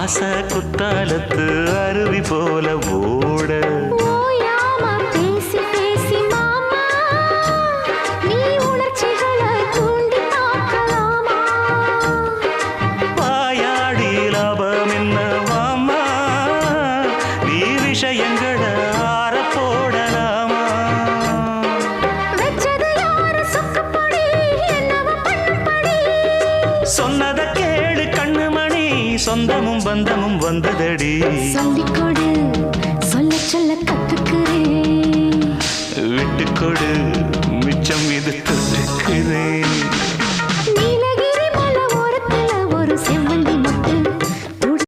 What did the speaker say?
ஆச குத்தாலத்து அருவி போல ஓட ஓயாம பேசி பேசி மாமா நீ உணர்ச்சிகளை தூண்டி பார்க்கலாமா வாயாடி லாபம் என்ன மாமா நீ விஷயங்களை ஆற போடலாமா வெச்சது யாரு சொக்கப்படி என்னவ பண்ணும்படி சொன்னத கேளு கண்ணுமணி சொந்தமும் பந்தமும் வந்ததடி சொல்லிக்கொடு சொல்ல சொல்ல கத்துக்கிறேன் விட்டுக்கொடு மிச்சம் இது துறக்கிறேன்